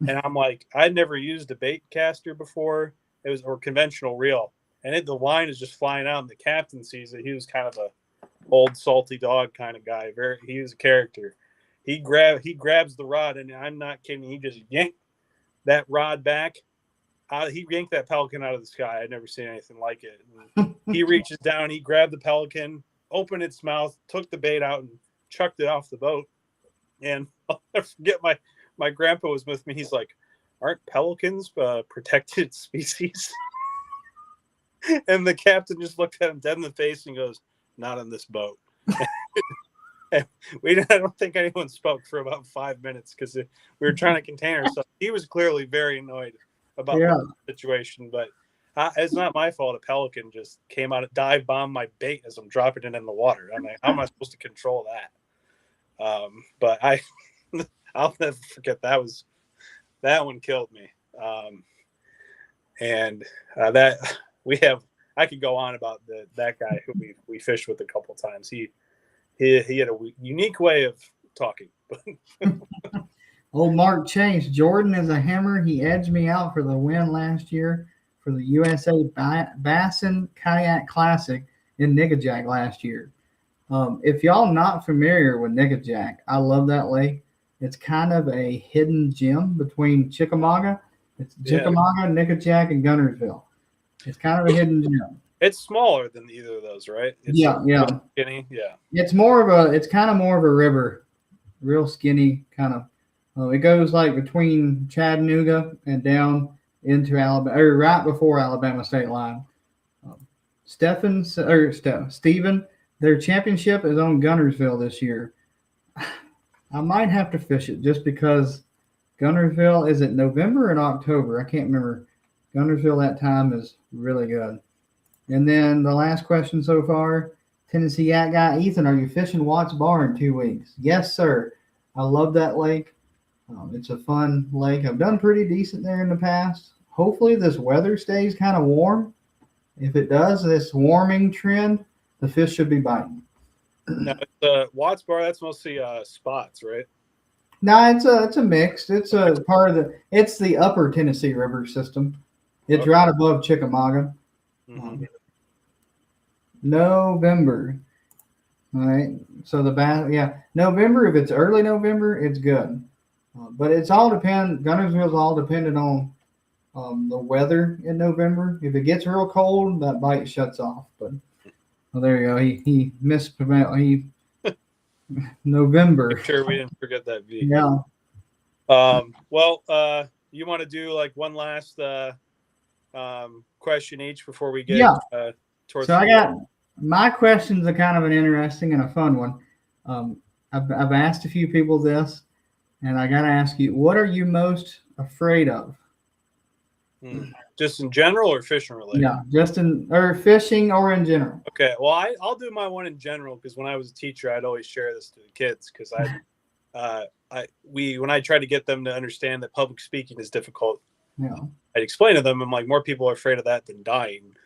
And I'm like, I'd never used a bait caster before. It was or conventional reel, and the line is just flying out. And the captain sees it. He was kind of a old salty dog kind of guy. He was a character. He grabs the rod, and I'm not kidding. He just yanked that rod back. He yanked that pelican out of the sky. I'd never seen anything like it. And he reaches down, he grabbed the pelican, opened its mouth, took the bait out, and chucked it off the boat. And I'll never forget, my grandpa was with me. He's like, "Aren't pelicans protected species?" And the captain just looked at him dead in the face and goes, "Not on this boat." And I don't think anyone spoke for about 5 minutes because we were trying to contain ourselves. He was clearly very annoyed about the situation, but it's not my fault. A pelican just came out, dive bombed my bait as I'm dropping it in the water. I'm like, how am I supposed to control that? But I'll never forget that one killed me. And that I could go on about that guy who we fished with a couple of times. He had a unique way of talking. Old Mark Chase, Jordan is a hammer. He edged me out for the win last year for the USA Bassin Kayak Classic in Nickajack last year. If y'all not familiar with Nickajack, I love that lake. It's kind of a hidden gem between Chickamauga. It's Chickamauga, Nickajack, and Guntersville. It's kind of a hidden gem. It's smaller than either of those, right? It's skinny. Yeah. It's kind of more of a river, real skinny kind of. It goes like between Chattanooga and down into Alabama, or right before Alabama state line. Stephen, their championship is on Guntersville this year. I might have to fish it just because Guntersville, is it November and October? I can't remember. Guntersville that time is really good. And then the last question so far, Tennessee Yak Guy Ethan, are you fishing Watts Bar in 2 weeks? Yes, sir. I love that lake. It's a fun lake. I've done pretty decent there in the past. Hopefully this weather stays kind of warm. If it does, this warming trend, the fish should be biting. Now, the Watts Bar, that's mostly spots, right? No, it's a mix. It's a part of it's the upper Tennessee River system. It's right above Chickamauga. Mm-hmm. November. All right. So November, if it's early November, it's good. But it's all Guntersville's all dependent on the weather in November. If it gets real cold, that bite shuts off. But there you go. He missed November. Make sure we didn't forget that V. Yeah. Well, you want to do like one last question each before we get towards. So I got my question's a kind of an interesting and a fun one. I've asked a few people this. And I got to ask you, what are you most afraid of? Just in general or fishing related? Yeah, or fishing or in general. Okay, well, I'll do my one in general because when I was a teacher, I'd always share this to the kids because when I try to get them to understand that public speaking is difficult, I'd explain to them, I'm like, more people are afraid of that than dying.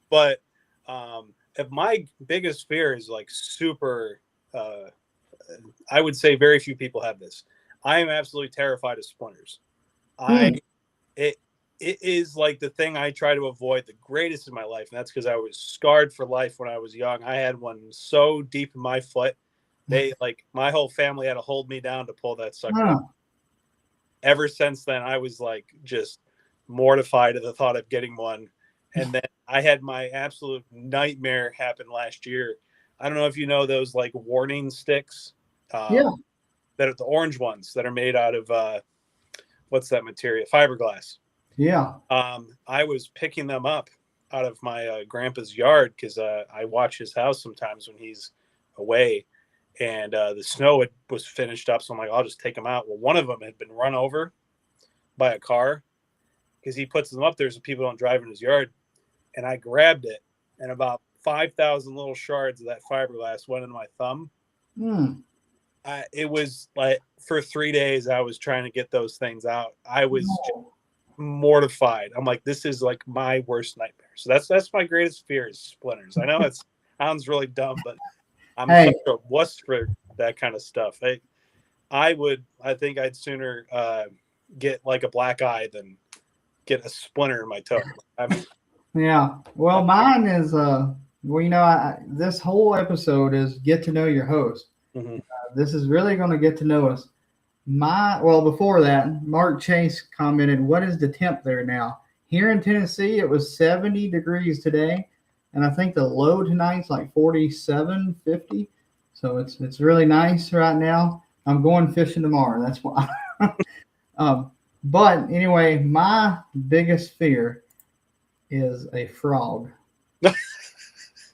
But if my biggest fear is like super. I would say very few people have this. I am absolutely terrified of splinters. It is like the thing I try to avoid the greatest in my life, and that's because I was scarred for life when I was young. I had one so deep in my foot, my whole family had to hold me down to pull that sucker out. Ever since then, I was like just mortified at the thought of getting one. And then I had my absolute nightmare happen last year. I don't know if you know those like warning sticks. That are the orange ones that are made out of what's that material? Fiberglass. Yeah. I was picking them up out of my grandpa's yard because I watch his house sometimes when he's away, and the snow was finished up. So I'm like, I'll just take them out. Well, one of them had been run over by a car because he puts them up there so people don't drive in his yard. And I grabbed it, and about 5,000 little shards of that fiberglass went in my thumb. It was like for 3 days I was trying to get those things out. I was mortified. I'm like, this is like my worst nightmare. So that's my greatest fear is splinters. I know it sounds really dumb, but I'm such a wuss for that kind of stuff. I think I'd sooner get like a black eye than get a splinter in my toe. Yeah. Well, mine is this whole episode is get to know your host. This is really going to get to know us. Before that, Mark Chase commented, what is the temp there now? Here in Tennessee, it was 70 degrees today, and I think the low tonight's like 47, 50. So it's really nice right now. I'm going fishing tomorrow. That's why. But anyway, my biggest fear is a frog.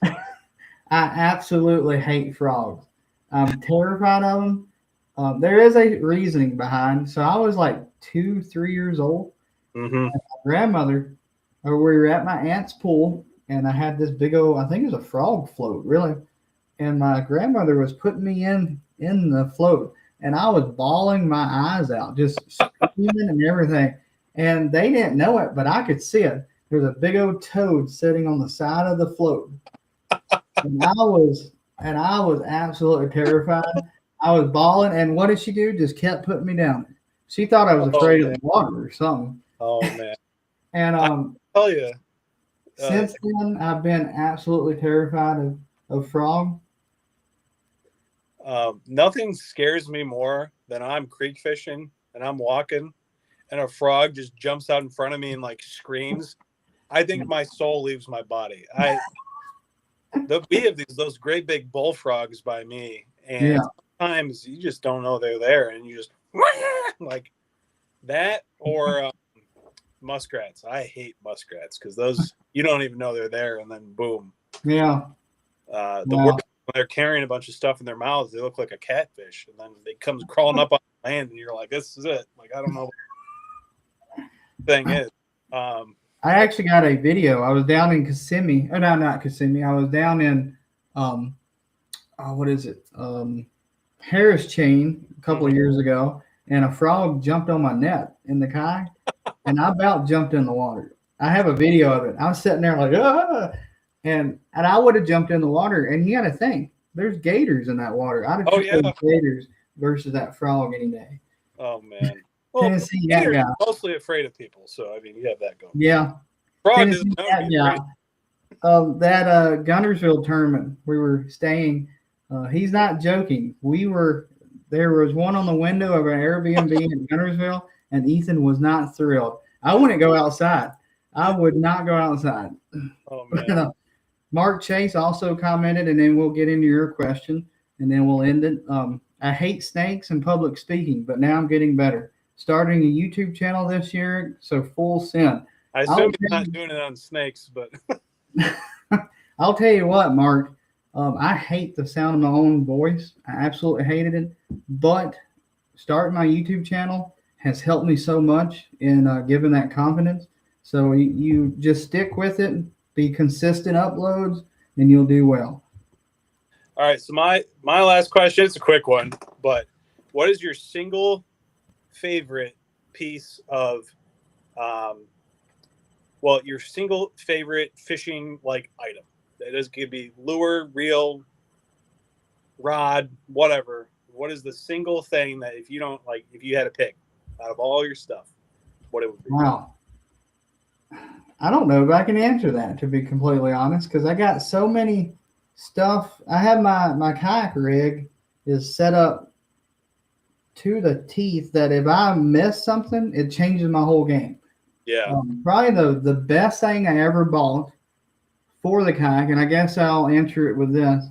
I absolutely hate frogs. I'm terrified of them. There is a reasoning behind. So I was like 2-3 years old. And my grandmother, we were at my aunt's pool, and I had this big old, I think it was a frog float, really. And my grandmother was putting me in the float, and I was bawling my eyes out, just screaming and everything. And they didn't know it, but I could see it. There's a big old toad sitting on the side of the float. And I was absolutely terrified. I was bawling, and what did she do? Just kept putting me down. She thought I was afraid of the water or something. Oh man! And I'll tell you, since then I've been absolutely terrified of frog. Nothing scares me more than I'm creek fishing and I'm walking, and a frog just jumps out in front of me and like screams. I think my soul leaves my body. We have those great big bullfrogs by me, and sometimes you just don't know they're there, and you just like that. Or muskrats. I hate muskrats because those you don't even know they're there, and then boom. Yeah. The worst when they're carrying a bunch of stuff in their mouths, they look like a catfish, and then they come crawling up on land, and you're like, "This is it." Like I don't know what the thing is. I actually got a video. I was down in Kissimmee. Oh, no, not Kissimmee. I was down in, what is it? Harris Chain a couple of years ago, and a frog jumped on my net in the kayak, and I about jumped in the water. I have a video of it. I was sitting there like, and I would have jumped in the water. And you got to think, there's gators in that water. I'd have chosen gators versus that frog any day. Oh man. Well, Tennessee, gators are mostly afraid of people, so I mean, you have that going. Yeah. Frog Tennessee, that Guntersville tournament we were staying. He's not joking. There was one on the window of an Airbnb in Guntersville, and Ethan was not thrilled. I wouldn't go outside. I would not go outside. Oh man. Mark Chase also commented, and then we'll get into your question, and then we'll end it. I hate snakes and public speaking, but now I'm getting better. Starting a YouTube channel this year, so full send. I assume you're not doing it on snakes, but I'll tell you what, Mark. I hate the sound of my own voice. I absolutely hated it. But starting my YouTube channel has helped me so much in giving that confidence. So you just stick with it, be consistent uploads, and you'll do well. All right. So my last question, it's a quick one, but what is your single favorite piece of your single favorite fishing like item? It could be lure, reel, rod, whatever. What is the single thing that if you had to pick out of all your stuff, what it would be? Wow. I don't know if I can answer that, to be completely honest, because I got so many stuff. I have my kayak rig is set up to the teeth that if I miss something, it changes my whole game. Yeah. Probably the best thing I ever bought for the kayak, and I guess I'll answer it with this,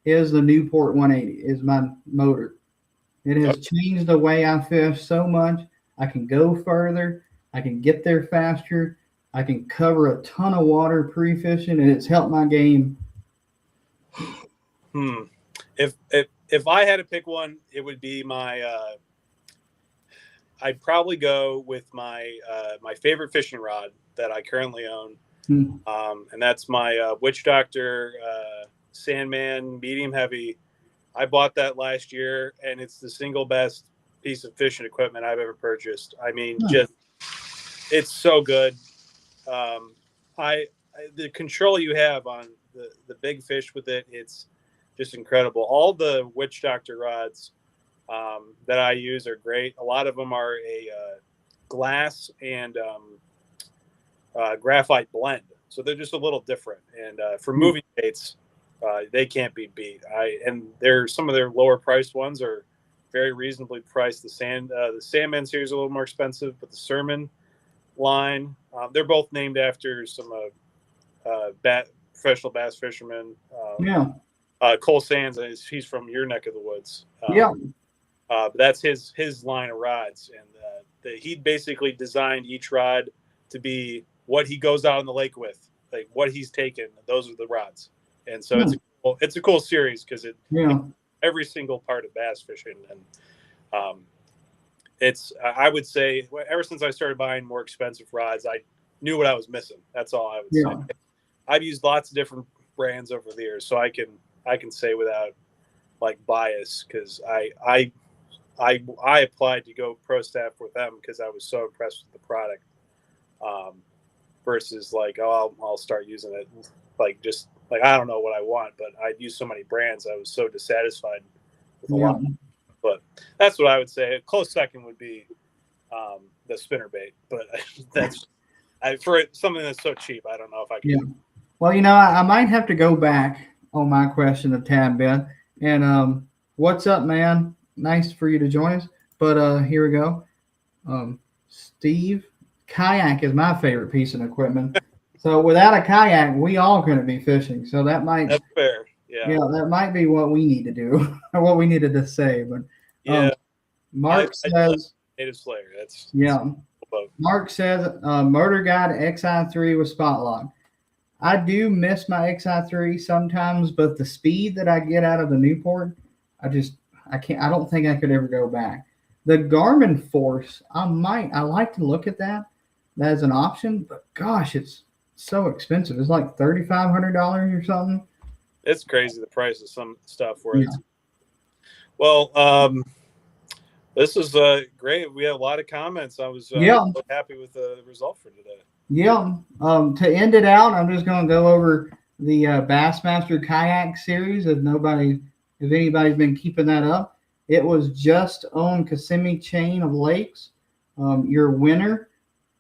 is the Newport 180, is my motor. It has changed the way I fish so much. I can go further. I can get there faster. I can cover a ton of water pre-fishing, and it's helped my game. If I had to pick one, it would be my. I'd probably go with my my favorite fishing rod that I currently own, and that's my Witch Doctor Sandman medium heavy. I bought that last year, and it's the single best piece of fishing equipment I've ever purchased. I mean, just it's so good. The control you have on the big fish with it, it's just incredible. All the Witch Doctor rods that I use are great. A lot of them are a glass and graphite blend, so they're just a little different. And for moving baits, they can't be beat. And some of their lower priced ones are very reasonably priced. The Sandman series is a little more expensive, but the Sermon line, they're both named after some professional bass fishermen. Cole Sands, he's from your neck of the woods. That's his line of rods, and he basically designed each rod to be what he goes out on the lake with, like what he's taken. Those are the rods, and so it's a cool series because it every single part of bass fishing, and I would say ever since I started buying more expensive rods, I knew what I was missing. That's all I would say. I've used lots of different brands over the years, so I can say without like bias, because I applied to go pro staff with them because I was so impressed with the product, versus like, I'll start using it like just like I don't know what I want, but I'd use so many brands I was so dissatisfied with a lot. But that's what I would say. A close second would be the spinnerbait, but that's for something that's so cheap. I don't know if I can. Well, I might have to go back on my question a tad bit. And what's up, man? Nice for you to join us. But here we go. Steve, kayak is my favorite piece of equipment. So without a kayak, we all couldn't be fishing. So that's fair. Yeah, that might be what we need to do, or what we needed to say. But Mark says Native Slayer. That's Mark says Motor Guide XI3 with spot lock. I do miss my XI3 sometimes, but the speed that I get out of the Newport, I don't think I could ever go back. The Garmin Force, I like to look at that as an option, but gosh, it's so expensive. It's like $3,500 or something. It's crazy the price of some stuff this is great. We have a lot of comments. I was so happy with the result for today. To end it out, I'm just going to go over the Bassmaster Kayak Series. If anybody's been keeping that up, it was just on Kissimmee Chain of Lakes. Your winner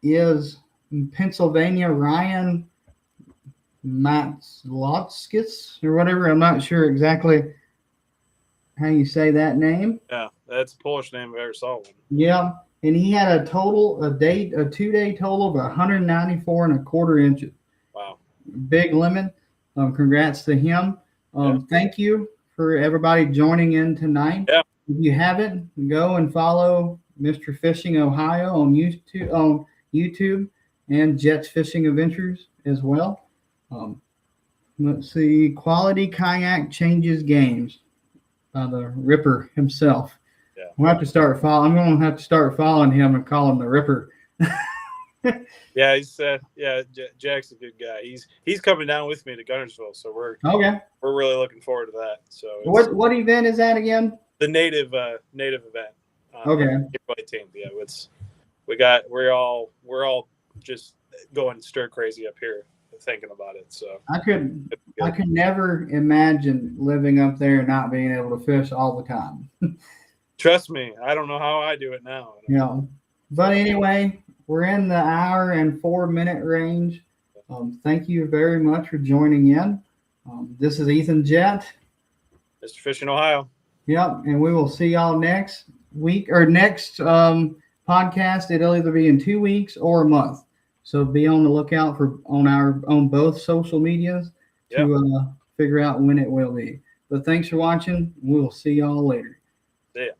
is Pennsylvania Ryan Matzlotskis or whatever. I'm not sure exactly how you say that name. Yeah, that's a Polish name if I ever saw one. Yeah. And he had a 2-day total of 194.25 inches. Wow. Big limit. Congrats to him. Thank you for everybody joining in tonight. Yeah. If you haven't, go and follow Mr. Fishing Ohio on YouTube and Jett's Fishing Adventures as well. Let's see. Quality Kayak Changes Games by the Ripper himself. Yeah. I'm going to have to start following him and call him the Ripper. Yeah, he's Jack's a good guy. He's coming down with me to Gunnersville, so we're really looking forward to that. So what event is that again? The native event. April 18th. Yeah, we're all just going stir crazy up here thinking about it. So I could never imagine living up there and not being able to fish all the time. Trust me, I don't know how I do it now. But anyway, we're in the hour and 4-minute range. Thank you very much for joining in. This is Ethan Jett, Mr. Fishing Ohio. Yep, and we will see y'all next week or next podcast. It'll either be in 2 weeks or a month. So be on the lookout on both social medias to figure out when it will be. But thanks for watching. We'll see y'all later. See ya.